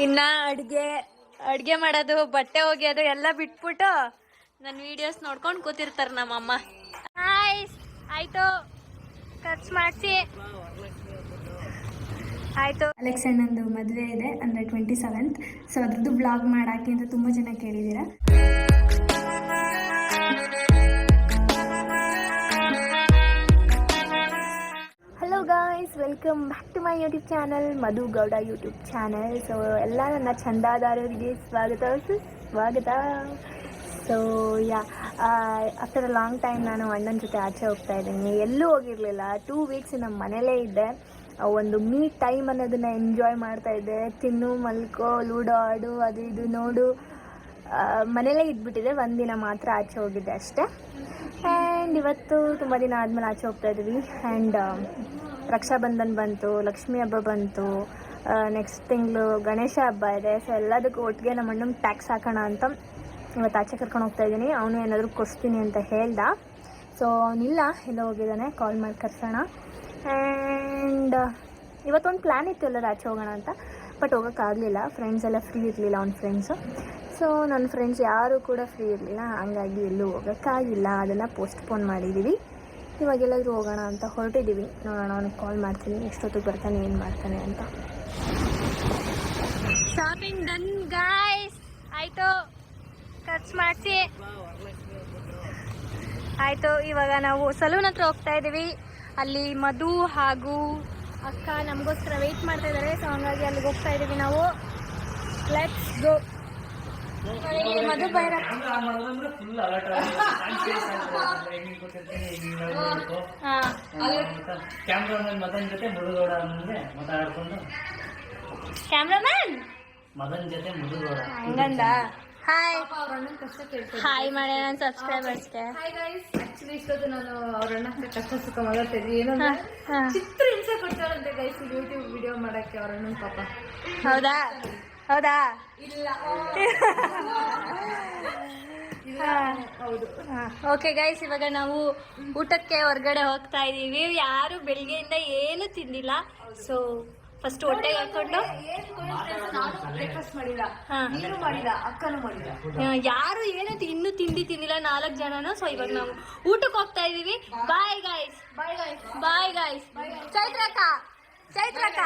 ಇನ್ನ ಅಡ್ಗೆ ಮಾಡೋದು ಬಟ್ಟೆ ಒಗೆಯೋದು ಎಲ್ಲ ಬಿಟ್ಬಿಟ್ಟು ನನ್ನ ವಿಡಿಯೋಸ್ ನೋಡ್ಕೊಂಡು ಕೂತಿರ್ತಾರೆ ನಮ್ಮಮ್ಮ. ಹಾಯ್ ಆಯ್ತು ಖರ್ಚು ಮಾಡಿಸಿ ಆಯ್ತು. ಅಲೆಕ್ಸ್ ಅಣ್ಣಂದು ಮದುವೆ ಇದೆ ಅಂದರೆ 27th. ಸೊ ಅದ್ರದ್ದು ಬ್ಲಾಗ್ ಮಾಡಾಕಿ ಅಂತ ತುಂಬ ಜನ ಕೇಳಿದ್ದೀರಾ. Hello guys, welcome back to my YouTube channel, Madhu Gowda YouTube channel. So ಎಲ್ಲ ನನ್ನ ಚಂದಾದಾರರಿಗೆ ಸ್ವಾಗತ. So after a long time ನಾನು ಅಣ್ಣನ ಜೊತೆ ಆಚೆ ಹೋಗ್ತಾ ಇದ್ದೀನಿ. ಎಲ್ಲೂ ಹೋಗಿರಲಿಲ್ಲ, 2 weeks ನಮ್ಮ ಮನೇಲೇ ಇದ್ದೆ. ಒಂದು ಮೀ ಟೈಮ್ ಅನ್ನೋದನ್ನ ಎಂಜಾಯ್ ಮಾಡ್ತಾ ಇದ್ದೆ. ತಿನ್ನು ಮಲ್ಕೋ ಲೂಡೋ ಆಡು ಅದು ಇದು ನೋಡು, ಮನೇಲೇ ಇದ್ಬಿಟ್ಟಿದೆ. ಒಂದಿನ ಮಾತ್ರ ಆಚೆ ಹೋಗಿದ್ದೆ ಅಷ್ಟೇ. ಆ್ಯಂಡ್ ಇವತ್ತು ತುಂಬ ದಿನ ಆದಮೇಲೆ ಆಚೆ ಹೋಗ್ತಾ ಇದ್ವಿ. ಆ್ಯಂಡ್ ರಕ್ಷಾಬಂಧನ್ ಬಂತು, ಲಕ್ಷ್ಮೀ ಹಬ್ಬ ಬಂತು, ನೆಕ್ಸ್ಟ್ ತಿಂಗಳು ಗಣೇಶ ಹಬ್ಬ ಇದೆ. ಸೊ ಎಲ್ಲದಕ್ಕೂ ಒಟ್ಟಿಗೆ ನಮ್ಮ ಅಣ್ಣಂಗೆ ಟ್ಯಾಕ್ಸ್ ಹಾಕೋಣ ಅಂತ ಇವತ್ತು ಆಚೆ ಕರ್ಕೊಂಡು ಹೋಗ್ತಾ ಇದ್ದೀನಿ. ಅವನು ಏನಾದರೂ ಕೊಡಿಸ್ತೀನಿ ಅಂತ ಹೇಳ್ದ. ಸೊ ಅವನಿಲ್ಲ, ಎಲ್ಲೋ ಹೋಗಿದ್ದಾನೆ, ಕಾಲ್ ಮಾಡಿ ಕರ್ಸೋಣ. ಆ್ಯಂಡ್ ಇವತ್ತೊಂದು ಪ್ಲ್ಯಾನ್ ಇತ್ತು ಎಲ್ಲರೂ ಆಚೆ ಹೋಗೋಣ ಅಂತ, ಬಟ್ ಹೋಗೋಕ್ಕಾಗಲಿಲ್ಲ. ಫ್ರೆಂಡ್ಸ್ ಎಲ್ಲ ಫ್ರೀ ಇರಲಿಲ್ಲ, ಅವ್ನ ಫ್ರೆಂಡ್ಸು. ಸೊ ನನ್ನ ಫ್ರೆಂಡ್ಸ್ ಯಾರೂ ಕೂಡ ಫ್ರೀ ಇರಲಿಲ್ಲ, ಹಂಗಾಗಿ ಎಲ್ಲೂ ಹೋಗೋಕ್ಕಾಗಿಲ್ಲ. ಅದನ್ನು ಪೋಸ್ಟ್ಪೋನ್ ಮಾಡಿದ್ದೀವಿ. ಇವಾಗೆಲ್ಲಾದರೂ ಹೋಗೋಣ ಅಂತ ಹೊರಟಿದ್ದೀವಿ. ನೋಡೋಣ, ಅವನಿಗೆ ಕಾಲ್ ಮಾಡ್ತೀನಿ, ಎಷ್ಟೊತ್ತಿಗೆ ಬರ್ತಾನೆ, ಏನು ಮಾಡ್ತಾನೆ ಅಂತ. ಶಾಪಿಂಗ್ ಡನ್ ಗಾಯ್ಸ್, ಆಯಿತು ಖರ್ಚು ಮಾಡಿಸಿ ಆಯಿತು. ಇವಾಗ ನಾವು ಸಲೂನ್ ಹತ್ರ ಹೋಗ್ತಾ ಇದ್ದೀವಿ. ಅಲ್ಲಿ ಮಧು ಹಾಗೂ ಅಕ್ಕ ನಮಗೋಸ್ಕರ ವೆಯ್ಟ್ ಮಾಡ್ತಾ ಇದ್ದಾರೆ. ಸೊ ಹಂಗಾಗಿ ಅಲ್ಲಿಗೆ ಹೋಗ್ತಾ ಇದ್ದೀವಿ ನಾವು. Let's go. Madhu Byra cameraman ಹಂಗಂದ. ಹಾಯ್ ಹಾಯ್ ಮಾಡಿ ನನ್ನ ಸಬ್ಸ್ಕ್ರೈಬರ್ಸ್ಗೆ. ಹಾಯ್ ಗೈಸ್, ಆಕ್ಚುಲಿ ಇಷ್ಟೊತ್ತು ನಾನು ಅವ್ರ ಅಣ್ಣ ಕಷ್ಟ ಸುಖ ಮಾತಾಡ್ತಿದ್ವಿ. ಏನಂದ್ರೆ ಚಿತ್ರ ಹಿಂಸೆ ಕೊಡ್ತಾರಂತೆ ಗೈಸ್ ಯೂಟ್ಯೂಬ್ ವಿಡಿಯೋ ಮಾಡಕ್ಕೆ ಅವ್ರ ಅಣ್ಣನ ಪಾಪ. ಹೌದಾ ಹೌದಾ ಇಲ್ಲ ಹೌದು. ಓಕೆ ಗೈಸ್, ಇವಾಗ ನಾವು ಊಟಕ್ಕೆ ಹೊರಗಡೆ ಹೋಗ್ತಾ ಇದೀವಿ. ಯಾರು ಬೆಳಿಗ್ಗೆಯಿಂದ ಏನು ತಿಂದಿಲ್ಲ. ಸೊ ಫಸ್ಟ್ ಹೊಟ್ಟೆಗೆ ಹಾಕೊಂಡು ಬ್ರೇಕ್ಫಾಸ್ಟ್ ಮಾಡಿಲ್ಲ, ನೀನು ಮಾಡಿಲ್ಲ, ಅಕ್ಕನೂ ಮಾಡಿಲ್ಲ, ಯಾರು ಏನು ಇನ್ನೂ ತಿಂದಿಲ್ಲ 4 ಜನನು. ಸೊ ಇವಾಗ ನಾವು ಊಟಕ್ಕೆ ಹೋಗ್ತಾ ಇದೀವಿ. Bye guys, bye guys, bye guys. ಚೈತ್ರಕ್ಕ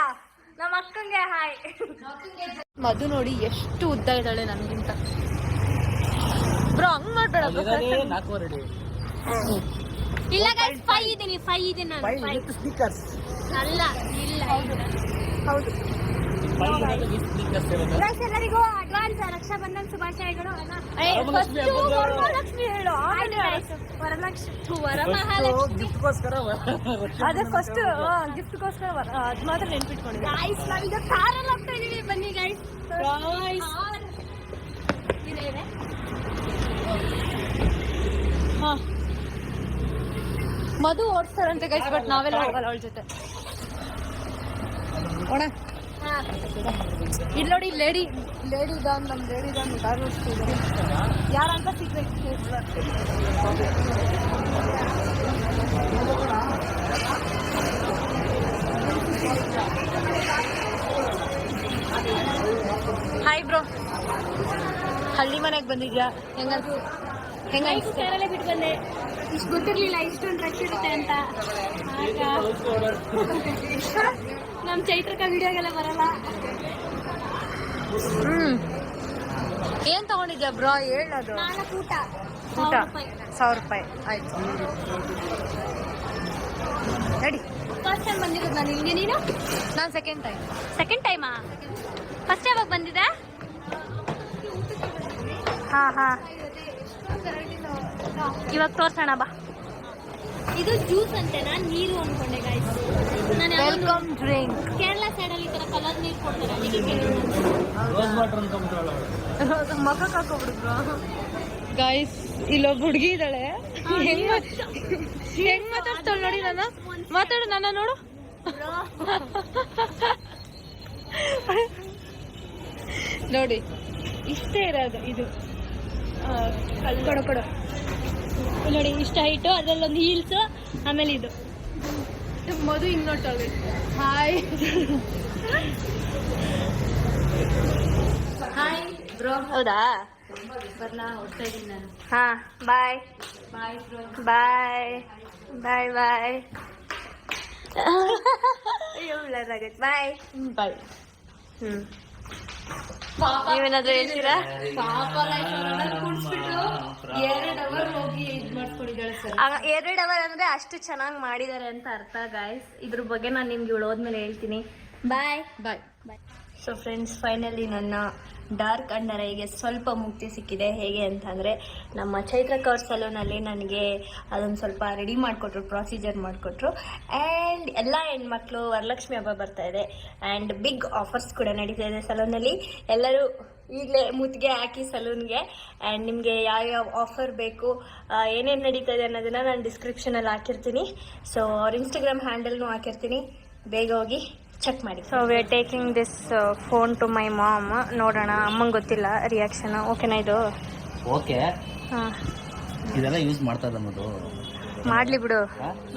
ನಮ್ಮ ಅಕ್ಕಂಗೆ ಹಾಯ್. ಮಧು ನೋಡಿ ಎಷ್ಟು ಉದ್ದ ಇದ್ದಾಳೆ ನನ್ಗಿಂತ. ಬ್ರೋ ಹಂಗ್ ಮಾಡ್ಬೇಡ. ಇಲ್ಲ ಗೈಸ್, 5 ಇದೀನಿ ನಾನು. ಅಲ್ಲ ಇಲ್ಲ ಹೌದು ಗೈಸ್, ಎಲ್ಲರಿಗೂ ಅಡ್ವಾನ್ಸ್ ರಕ್ಷಾಬಂಧನ್ ಶುಭಾಶಯಗಳು. ವರಮಹಾಲಕ್ಷ್ಮಿ ಹೇಳು. ವರಮಹಾಲಕ್ಷ್ಮಿ ಅದೇ ಫಸ್ಟ್ ಗಿಫ್ಟ್ಗೋಸ್ಕರ ಅದು ಮಾತ್ರ ನೆನ್ಪಿಟ್ಕೊಂಡು ಗೈಸ್. ನಾವೀಗ ಕಾರಲ್ಲಿ ಹೋಗ್ತಾ ಇದೀವಿ, ಬನ್ನಿ ಗೈಸ್. ಇದೆ ಮಧು ಓಡಿಸ್ತಾರಂತೆ ಗೈಸ್, ಬಟ್ ನಾವೆಲ್ಲ ಹೋಗಲ್ಲ ಅವಳ ಜೊತೆ. ಒಣ ಇಲ್ಲಿ ನೋಡಿ, ಲೇಡಿ ಇದಾನ್, ನಮ್ಮ ಲೇಡಿ ಇದಾನ್ ಕಾರ್ ಓಡಿಸ್ತಿದ್ದಾರೆ. ಯಾರಂತ ಸೀಕ್ರೆಟ್. ಹಾಯ್ ಬ್ರೋ, ಹಳ್ಳಿ ಮನೆಗೆ ಬಂದಿದ್ಯಾ? ಹೆಂಗಲ್ಲೇ ಬಿಟ್ಟು ಬಂದೆ. ಇಷ್ಟು ಗೊತ್ತಿರ್ಲಿಲ್ಲ ಇಷ್ಟೊಂದು ರಶ್ ಇರುತ್ತೆ ಅಂತ. ನಮ್ಮ ಚೈತ್ರಕ್ಕ ವಿಡಿಯೋಗೆಲ್ಲ ಬರಲ್ಲ. ಏನ್ ತಗೊಂಡಿದ್ಯಾ ಬ್ರೋ ಹೇಳೋದು? 4 ಊಟ 1000 ರೂಪಾಯಿ ಆಯ್ತು. ನಡಿ. ಫಸ್ಟ್ ಟೈಮ್ ಬಂದಿರೋದು ನಾನು ಇಲ್ಲಿಗೆ. ನೀನು? ನಾನು ಸೆಕೆಂಡ್ ಟೈಮಾ? ಫಸ್ಟ್ ಯಾವಾಗ ಬಂದಿದ್ದೆ? ಹಾ ಇವಾಗ ತೋರ್ಸೋಣ ಬಾ. ಇದು ಜ್ಯೂಸ್ ಅಂತೆನಾ, ನೀರು ಅನ್ಕೊಂಡೆ ಗೈಸ್. ನಾನು ವೆಲ್ಕಮ್ ಡ್ರಿಂಕ್. ಕೇರಳ ಸೈಡಲ್ಲಿ ಈ ಥರ ಕಲರ್ ನೀರು ಕೊಡ್ತಾರೆ, ಅದಕ್ಕೆ ಕೇಳಿದ್ರು. ಮಕ್ಕಕ್ಕೆ ಹಾಕೋಬಿಡಿದ್ರು ಗೈಸ್. ಇಲ್ಲೊಬ್ಬ ಹುಡುಗಿ ಇದ್ದಾಳೆ, ಹೆಂಗ್ ಮಾತಾಡ್ತಾಳೆ ನೋಡಿ. ಮಾತಾಡು, ನನ್ನ ನೋಡು. ನೋಡಿ ಇಷ್ಟೇ ಇರೋದು ಇದು. ಕೊಡು ನೋಡಿ, ಇಷ್ಟ ಹೈಟು, ಅದರಲ್ಲೊಂದು ಹೀಲ್ಸು, ಆಮೇಲೆ ಇದು ಮಧು ಹಿಂಗ್ ನೋಡ್ತಾಳೆ. ಹಾಯ್ ಬ್ರೋ ಹೌದಾ? ಬರ್ಲಾ ಹೊಡ್ತಾ ಇದ್ದೀನಿ ನಾನು. ಹಾಂ, ಬಾಯ್ ಬಾಯ್ ಬ್ರೋ. ಬಾಯ್ ಬಾಯ್ ಬಾಯ್. ಅಯ್ಯೋ ಉಳ್ಳಾಗತ್ತೆ. ಬಾಯ್ ಬಾಯ್. ನೀವೇನಾದ್ರೂ ಹೇಳ್ತೀರಾ? ಪಾಪ ಕುಡ್ಸ್ಬಿಟ್ಟು 2 ಅವರ್ ಹೋಗಿ ಇದ್ ಮಾಡ್ಕೊಂಡಿದ್ದಾಳೆ ಸರ್. 2 ಅವರ್ ಅಂದ್ರೆ ಅಷ್ಟು ಚೆನ್ನಾಗಿ ಮಾಡಿದ್ದಾರೆ ಅಂತ ಅರ್ಥ ಗಾಯ್ಸ್. ಇದ್ರ ಬಗ್ಗೆ ನಾನು ನಿಮ್ಗೆ ಹೋದ್ಮೇಲೆ ಹೇಳ್ತೀನಿ. ಬಾಯ್ ಬಾಯ್. ಬಾಯ್. ಸೊ ಫ್ರೆಂಡ್ಸ್, ಫೈನಲಿ ನನ್ನ ಡಾರ್ಕ್ ಅಂಡರ್ ಐಗೆ ಸ್ವಲ್ಪ ಮುಕ್ತಿ ಸಿಕ್ಕಿದೆ. ಹೇಗೆ ಅಂತಂದರೆ ನಮ್ಮ ಚೈತ್ರ ಕವರ್ ಸಲೂನಲ್ಲಿ ನನಗೆ ಅದೊಂದು ಸ್ವಲ್ಪ ರೆಡಿ ಮಾಡಿಕೊಟ್ರು, ಪ್ರೊಸೀಜರ್ ಮಾಡಿಕೊಟ್ರು. ಆ್ಯಂಡ್ ಎಲ್ಲ ಹೆಣ್ಮಕ್ಳು ವರಲಕ್ಷ್ಮಿ ಹಬ್ಬ ಬರ್ತಾ ಇದೆ ಆ್ಯಂಡ್ ಬಿಗ್ ಆಫರ್ಸ್ ಕೂಡ ನಡೀತಾ ಇದೆ ಸಲೂನಲ್ಲಿ. ಎಲ್ಲರೂ ಈಗಲೇ ಮುತ್ತಿಗೆ ಹಾಕಿ ಸಲೂನ್ಗೆ. ಆ್ಯಂಡ್ ನಿಮಗೆ ಯಾವ್ಯಾವ ಆಫರ್ ಬೇಕು, ಏನೇನು ನಡೀತಾ ಇದೆ ಅನ್ನೋದನ್ನು ನಾನು ಡಿಸ್ಕ್ರಿಪ್ಷನಲ್ಲಿ ಹಾಕಿರ್ತೀನಿ. ಸೊ ಅವ್ರ ಇನ್ಸ್ಟಾಗ್ರಾಮ್ ಹ್ಯಾಂಡಲ್ನೂ ಹಾಕಿರ್ತೀನಿ, ಬೇಗ ಹೋಗಿ ಚೆಕ್ ಮಾಡಿ. So we are taking this phone to my mom. ನೋಡೋಣ, ಅಮ್ಮಂಗೆ ಗೊತ್ತಿಲ್ಲ ರಿಯಾಕ್ಷನ್. ಓಕೆನಾ ಇದು? ಓಕೆ. ಹಾಂ, ಇದೆಲ್ಲ ಯೂಸ್ ಮಾಡ್ತಾ ಇದ್ದ ಮದು. ಮಾಡಲಿ ಬಿಡು,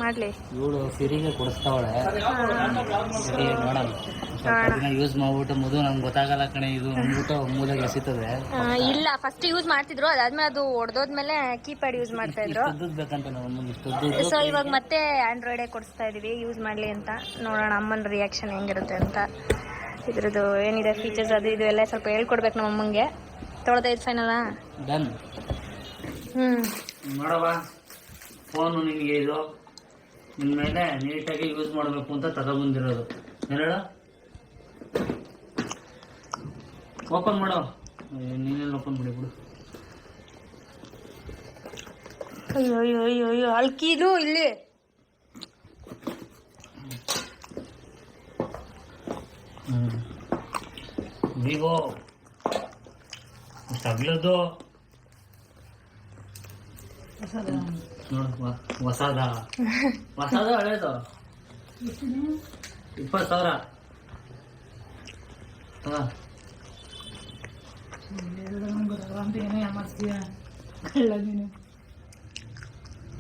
ಮಾಡಲಿ. ಇವಳು ಸಿರಿಗೆ ಕೊಡಿಸ್ತಾವಳೆ. ಸರಿ ನೋಡೋಣ. ಸ್ವಲ್ಪ ದಿನ ಯೂಸ್ ಮಾಡ್ಬಿಟ್ಟು ಮದು ನಂಗೆ ಗೊತ್ತಾಗಲ್ಲ ಕಣೆ ಇದು ಅಂದ್ಬಿಟ್ಟು ಮೂಲೆಗೆ ಎಸಿತದೆ. ಇಲ್ಲ, ಫಸ್ಟ್ ಯೂಸ್ ಮಾಡ್ತಿದ್ರು, ಅದಾದ್ಮೇಲೆ ಅದು ಹೊಡೆದೋದ್ಮೇಲೆ ಕೀಪ್ಯಾಡ್ ಯೂಸ್ ಮಾಡ್ತಾ ಇದ್ರು. ಇಷ್ಟದ್ದು ಬೇಕಂತ ನಾವು ಅಮ್ಮಗೆ ಇಷ್ಟದ್ದು. ಸೊ ಇವಾಗ ಮತ್ತೆ ಆಂಡ್ರಾಯ್ಡೇ ಕೊಡಿಸ್ತಾ ಇದೀವಿ, ಯೂಸ್ ಮಾಡಲಿ ಅಂತ. ನೋಡೋಣ ಅಮ್ಮನ ರಿಯಾಕ್ಷನ್ ಹೆಂಗಿರುತ್ತೆ ಅಂತ. ಇದ್ರದ್ದು ಏನಿದೆ ಫೀಚರ್ಸ್ ಅದು ಇದು ಎಲ್ಲ ಸ್ವಲ್ಪ ಹೇಳ್ಕೊಡ್ಬೇಕು ನಮ್ಮ ಅಮ್ಮಂಗೆ. ತೊಳೆದೈದು ಫೈನಲ್ಲ. ಡನ್. ನೋಡವಾ, ಫೋನು ನಿನಗೆ ಇದು ನಿನ್ನ ಮೇಲೆ ನೀಟಾಗಿ ಯೂಸ್ ಮಾಡಬೇಕು ಅಂತ ತಗೊಬಂದಿರೋದು. ಹೇಳ, ಓಪನ್ ಮಾಡೋ. ನೀನೇನು ಓಪನ್ ಮಾಡಿ ಬಿಡು. ಅಯ್ಯೋ ಅಯ್ಯೋ ಅಯ್ಯೋ ಅಯ್ಯೋ, ಅಲ್ಕಿದು ಇಲ್ಲಿ. ವಿವೋ ಸಗ್ಲದ್ದು ನೋಡು. ಹೊಸದ ಹಳೇದು 20,000.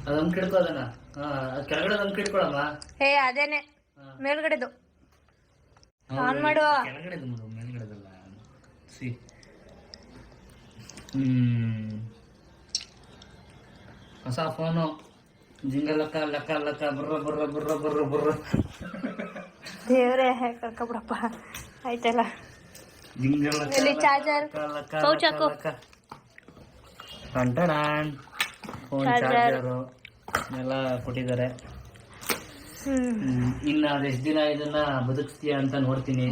ಅದಮ್ ಕಿಡ್ಕೊ ಅದನ್ನ. ಕೆಳಗಡೆ ಅದಮ್ ಕಿಡ್ಕೊಳಮ್ಮ. ಹೇ ಅದೇನೆ ಮೇಲ್ಗಡೆದು ಆನ್ ಮಾಡು. ಕೆಳಗಡೆದು ಮರು, ಮೇಲ್ಗಡೆದಲ್ಲ. ಸಿ ಹೊಸ ಫೋನು. ಜಿಂಗ ಲಕ್ಕ ಲಕ್ಕ ಲಕ್ಕ ಬರ್ರ ಬರ್ರ ಬರ್ರ ಬರ್ರ ಬರ್ರ. ದೇವ್ರೆ ಕರ್ಕೊಬಿಡಪ್ಪ. ಆಯ್ತಲ್ಲ, ಜಿಂಗ ಇಲ್ಲಿ ಚಾರ್ಜರ್, ಪೌಚ್ ಹಾಕು. ಫೋನ್ ಚಾರ್ಜರು ಎಲ್ಲ ಕೊಟ್ಟಿದ್ದಾರೆ. ಇನ್ನು ಅದೆಷ್ಟು ದಿನ ಇದನ್ನ ಬದುಕಿಸ್ತೀಯ ಅಂತ ನೋಡ್ತೀನಿ.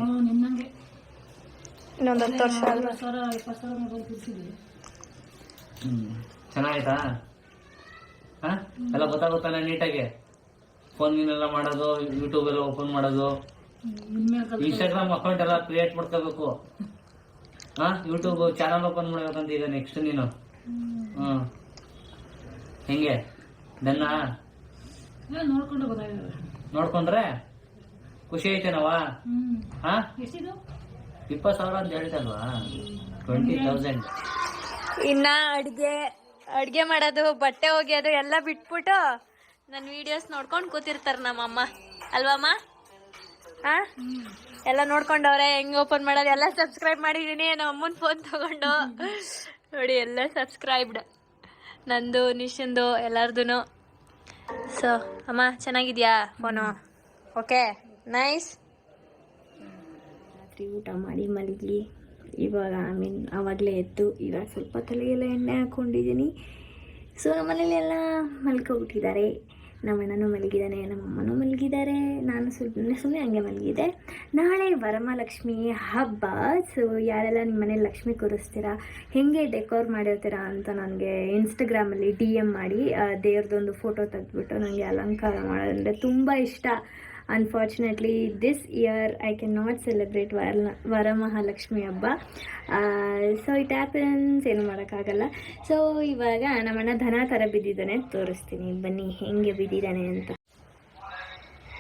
ಇನ್ನೊಂದು 10 ವರ್ಷ ಅಲ್ವಾ? ಚೆನ್ನಾಯ್ತಾ? ಎಲ್ಲ ಗೊತ್ತಾಗುತ್ತಾನೆ ನೀಟಾಗಿ? ಫೋನ್ ಗೀನೆಲ್ಲ ಮಾಡೋದು, ಯೂಟ್ಯೂಬ್ ಎಲ್ಲ ಓಪನ್ ಮಾಡೋದು, ಇನ್ಸ್ಟಾಗ್ರಾಮ್ ಅಕೌಂಟ್ ಎಲ್ಲ ಕ್ರಿಯೇಟ್ ಮಾಡ್ಕೋಬೇಕು. ಯೂಟ್ಯೂಬ್ ಚಾನಲ್ ಓಪನ್ ಮಾಡ್ಬೇಕಂತ ಈಗ ನೆಕ್ಸ್ಟ್ ನೀನು. ಹೆಂಗೆ ನನ್ನ ನೋಡ್ಕೊಂಡ್ರೆ ಖುಷಿ ಐತೆನವ? 20,000 ಅಂತ ಹೇಳ್ತಲ್ವಾ? 20,000. ಇನ್ನ ಅಡ್ಗೆ ಮಾಡೋದು, ಬಟ್ಟೆ ಒಗೆಯೋದು ಎಲ್ಲ ಬಿಟ್ಬಿಟ್ಟು ನನ್ನ ವಿಡಿಯೋಸ್ ನೋಡ್ಕೊಂಡು ಕೂತಿರ್ತಾರೆ ನಮ್ಮಮ್ಮ ಅಲ್ವಮ್ಮ? ಎಲ್ಲ ನೋಡ್ಕೊಂಡವ್ರೆ ಹೆಂಗ್ ಓಪನ್ ಮಾಡೋದು ಎಲ್ಲ. ಸಬ್ಸ್ಕ್ರೈಬ್ ಮಾಡಿದೀನಿ ನಮ್ಮ ಅಮ್ಮನ ಫೋನ್ ತಗೊಂಡು. ನೋಡಿ, ಎಲ್ಲ ಸಬ್ಸ್ಕ್ರೈಬ್ಡ್, ನಂದು ನಿಶಂದು ಎಲ್ಲಾರ್ದು. ಸೊ ಅಮ್ಮ ಚೆನ್ನಾಗಿದ್ಯಾ ಫೋನು? Okay, nice. ರಾತ್ರಿ ಊಟ ಮಾಡಿ ಮಲಗಿ ಇವಾಗ ಆವಾಗಲೇ ಎದ್ದು ಇವಾಗ ಸ್ವಲ್ಪ ತಲೆಗೆಲ್ಲ ಎಣ್ಣೆ ಹಾಕ್ಕೊಂಡಿದ್ದೀನಿ. ಸೊ ನಮ್ಮ ಮನೇಲಿ ಎಲ್ಲ ಮಲ್ಕೊಬಿಟ್ಟಿದ್ದಾರೆ. ನಮ್ಮ ಅಣ್ಣನೂ ಮಲಗಿದ್ದಾನೆ, ನಮ್ಮ ಅಮ್ಮನೂ ಮಲಗಿದ್ದಾರೆ, ನಾನು ಸುಮ್ಮನೆ ಹಂಗೆ ಮಲಗಿದೆ. ನಾಳೆ ವರಮಹಾಲಕ್ಷ್ಮಿ ಹಬ್ಬ. ಸೊ ಯಾರೆಲ್ಲ ನಿಮ್ಮ ಮನೇಲಿ ಲಕ್ಷ್ಮಿ ಕೂರಿಸ್ತೀರಾ, ಹೇಗೆ ಡೆಕೋರ್ ಮಾಡಿರ್ತೀರಾ ಅಂತ ನನಗೆ ಇನ್ಸ್ಟಾಗ್ರಾಮಲ್ಲಿ DM ಮಾಡಿ ದೇವ್ರದ್ದೊಂದು ಫೋಟೋ ತೆಗೆದ್ಬಿಟ್ಟು ನನಗೆ ಅಲಂಕಾರ ಮಾಡೋದಂದರೆ ತುಂಬ ಇಷ್ಟ. Unfortunately this year I can not celebrate Varamahalakshmi ಹಬ್ಬ. ಸೊ ಇಟ್ ಹ್ಯಾಪನ್ಸ್, ಏನು ಮಾಡೋಕ್ಕಾಗಲ್ಲ. ಸೊ ಇವಾಗ ನಮ್ಮಣ್ಣ ದನ ಥರ ಬಿದ್ದಿದ್ದಾನೆ, ತೋರಿಸ್ತೀನಿ ಬನ್ನಿ ಹೆಂಗೆ ಬಿದ್ದಿದ್ದಾನೆ ಅಂತ.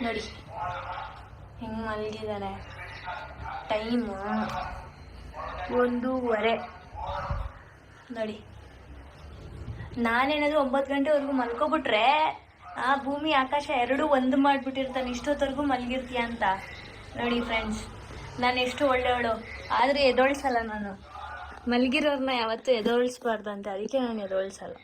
ನೋಡಿ ಹೆಂಗೆ ಮಲಗಿದ್ದಾನೆ. ಟೈಮು 1:15 ನೋಡಿ. ನಾನೇನಾದರೂ 9 ಗಂಟೆವರೆಗೂ ಮಲ್ಕೊಬಿಟ್ರೆ ಭೂಮಿ ಆಕಾಶ ಎರಡೂ ಒಂದು ಮಾಡಿಬಿಟ್ಟಿರ್ತಾನೆ. ಇಷ್ಟೊತ್ತವರೆಗೂ ಮಲಗಿರ್ತೀಯ ಅಂತ ನೋಡಿ ಫ್ರೆಂಡ್ಸ್. ನಾನು ಎಷ್ಟು ಒಳ್ಳೆಯವಳು, ಆದರೆ ಎದೊಳಿಸಲ್ಲ ನಾನು. ಮಲಗಿರೋರ್ನ ಯಾವತ್ತೂ ಎದೋಳಿಸ್ಬಾರ್ದಂತೆ, ಅದಕ್ಕೆ ನಾನು ಎದೋಳಿಸಲ್ಲ.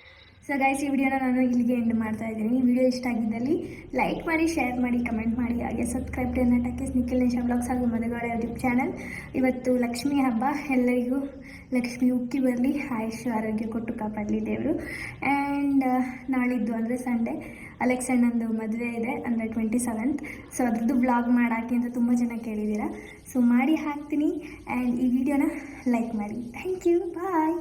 ಸೊ ಗೈಸ್, ಈ ವಿಡಿಯೋನ ನಾನು ಇಲ್ಲಿಗೆ ಎಂಡ್ ಮಾಡ್ತಾ ಇದ್ದೀನಿ. ಈ ವಿಡಿಯೋ ಇಷ್ಟ ಆಗಿದ್ದಲ್ಲಿ ಲೈಕ್ ಮಾಡಿ, ಶೇರ್ ಮಾಡಿ, ಕಮೆಂಟ್ ಮಾಡಿ, ಹಾಗೆ subscribe to talkies Nikhil Nesha blogs ಹಾಗೂ ಮಧುಗೌಡ ಯೂಟ್ಯೂಬ್ ಚಾನಲ್. ಇವತ್ತು ಲಕ್ಷ್ಮಿ ಹಬ್ಬ, ಎಲ್ಲರಿಗೂ ಲಕ್ಷ್ಮಿ ಉಕ್ಕಿ ಬರಲಿ, ಆಯುಷ್ ಆರೋಗ್ಯ ಕೊಟ್ಟು ಕಾಪಾಡಲಿ ದೇವರು. ಆ್ಯಂಡ್ ನಾಳಿದ್ದು ಅಂದರೆ ಸಂಡೇ ಅಲೆಕ್ಸ್ ಅಣ್ಣಂದು ಮದುವೆ ಇದೆ, ಅಂದರೆ 27th. ಸೊ ಅದ್ರದ್ದು ಬ್ಲಾಗ್ ಮಾಡಾಕಿ ಅಂತ ತುಂಬ ಜನ ಕೇಳಿದ್ದೀರಾ. ಸೊ ಮಾಡಿ ಹಾಕ್ತೀನಿ. ಆ್ಯಂಡ್ ಈ ವಿಡಿಯೋನ ಲೈಕ್ ಮಾಡಿ. Thank you, bye.